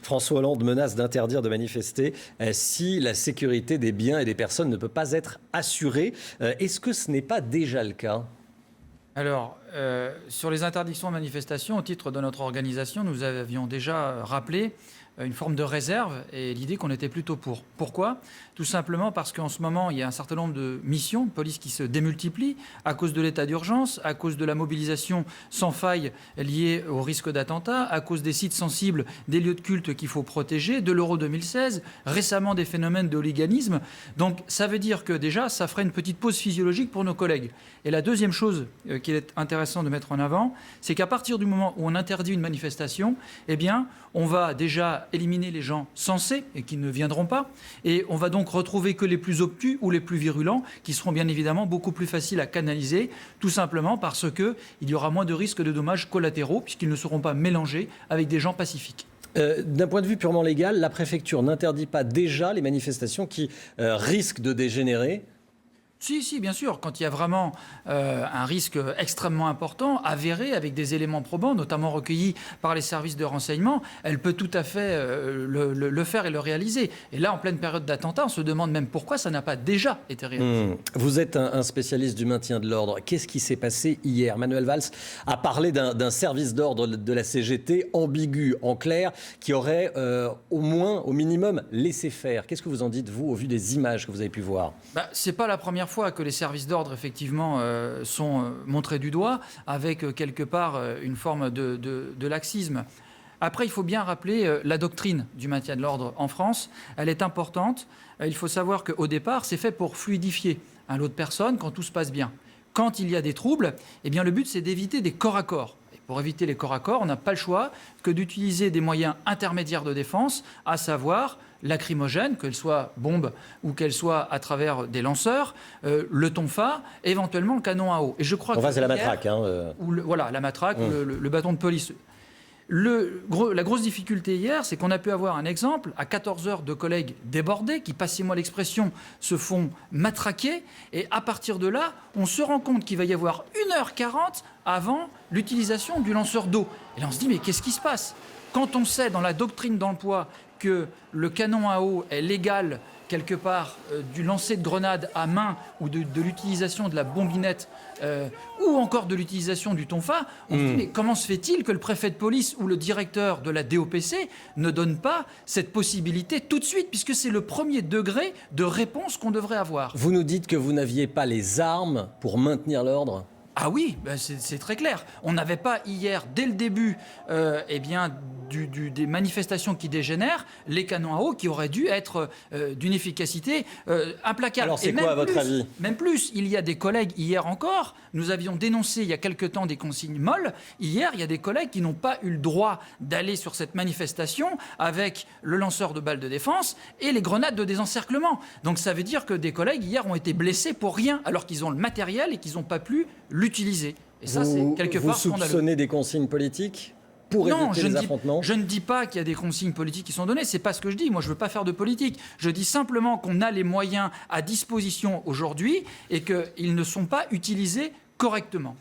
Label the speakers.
Speaker 1: François Hollande menace d'interdire de manifester si la sécurité des biens et des personnes ne peut pas être assurée. Est-ce que ce n'est pas déjà le cas ?
Speaker 2: Alors, sur les interdictions de manifestation, au titre de notre organisation, nous avions déjà rappelé une forme de réserve et l'idée qu'on était plutôt pour. Pourquoi ? Tout simplement parce qu'en ce moment, il y a un certain nombre de missions de police qui se démultiplient à cause de l'état d'urgence, à cause de la mobilisation sans faille liée au risque d'attentat, à cause des sites sensibles, des lieux de culte qu'il faut protéger, de l'Euro 2016, récemment des phénomènes de hooliganisme. Donc ça veut dire que déjà, ça ferait une petite pause physiologique pour nos collègues. Et la deuxième chose qu'il est intéressant de mettre en avant, c'est qu'à partir du moment où on interdit une manifestation, eh bien, on va déjà éliminer les gens censés et qui ne viendront pas, et on va donc retrouver que les plus obtus ou les plus virulents, qui seront bien évidemment beaucoup plus faciles à canaliser, tout simplement parce qu'il y aura moins de risques de dommages collatéraux, puisqu'ils ne seront pas mélangés avec des gens pacifiques.
Speaker 1: D'un point de vue purement légal, la préfecture n'interdit pas déjà les manifestations qui risquent de dégénérer ?
Speaker 2: Si, bien sûr. Quand il y a vraiment un risque extrêmement important, avéré, avec des éléments probants, notamment recueillis par les services de renseignement, elle peut tout à fait le faire et le réaliser. Et là, en pleine période d'attentat, on se demande même pourquoi ça n'a pas déjà été réalisé.
Speaker 1: Vous êtes un spécialiste du maintien de l'ordre. Qu'est-ce qui s'est passé hier ? Manuel Valls a parlé d'un service d'ordre de la CGT ambigu, en clair, qui aurait au minimum laissé faire. Qu'est-ce que vous en dites, vous, au vu des images que vous avez pu voir ?
Speaker 2: C'est pas la première fois que les services d'ordre, effectivement, sont montrés du doigt, avec quelque part une forme de laxisme. Après, il faut bien rappeler la doctrine du maintien de l'ordre en France. Elle est importante. Il faut savoir qu'au départ, c'est fait pour fluidifier un lot de personnes quand tout se passe bien. Quand il y a des troubles, eh bien, le but, c'est d'éviter des corps à corps. Et pour éviter les corps à corps, on n'a pas le choix que d'utiliser des moyens intermédiaires de défense, à savoir lacrymogènes, qu'elles soient bombes ou qu'elles soient à travers des lanceurs, le tonfa, éventuellement le canon à eau. Et je crois que
Speaker 1: c'est la matraque.
Speaker 2: Voilà, la matraque, ou le bâton de police. La grosse difficulté hier, c'est qu'on a pu avoir un exemple, à 14h, de collègues débordés, qui, passez-moi l'expression, se font matraquer. Et à partir de là, on se rend compte qu'il va y avoir 1h40 avant l'utilisation du lanceur d'eau. Et là, on se dit, mais qu'est-ce qui se passe ? Quand on sait, dans la doctrine d'emploi, que le canon à eau est légal quelque part du lancer de grenade à main ou de l'utilisation de la bombinette ou encore de l'utilisation du tonfa, on se dit mais comment se fait-il que le préfet de police ou le directeur de la DOPC ne donne pas cette possibilité tout de suite, puisque c'est le premier degré de réponse qu'on devrait avoir.
Speaker 1: Vous nous dites que vous n'aviez pas les armes pour maintenir l'ordre ?
Speaker 2: Ah oui, c'est très clair. On n'avait pas hier, dès le début, des manifestations qui dégénèrent, les canons à eau qui auraient dû être d'une efficacité implacable.
Speaker 1: Alors c'est quoi, à votre avis ?
Speaker 2: Même plus, il y a des collègues, hier encore, nous avions dénoncé il y a quelque temps des consignes molles. Hier, il y a des collègues qui n'ont pas eu le droit d'aller sur cette manifestation avec le lanceur de balles de défense et les grenades de désencerclement. Donc ça veut dire que des collègues, hier, ont été blessés pour rien, alors qu'ils ont le matériel et qu'ils n'ont pas pu l'utiliser. Et ça, c'est quelque part scandaleux.
Speaker 1: Vous soupçonnez des consignes politiques pour éviter les affrontements ?
Speaker 2: Je ne dis pas qu'il y a des consignes politiques qui sont données, c'est pas ce que je dis. Moi, je ne veux pas faire de politique. Je dis simplement qu'on a les moyens à disposition aujourd'hui et qu'ils ne sont pas utilisés correctement.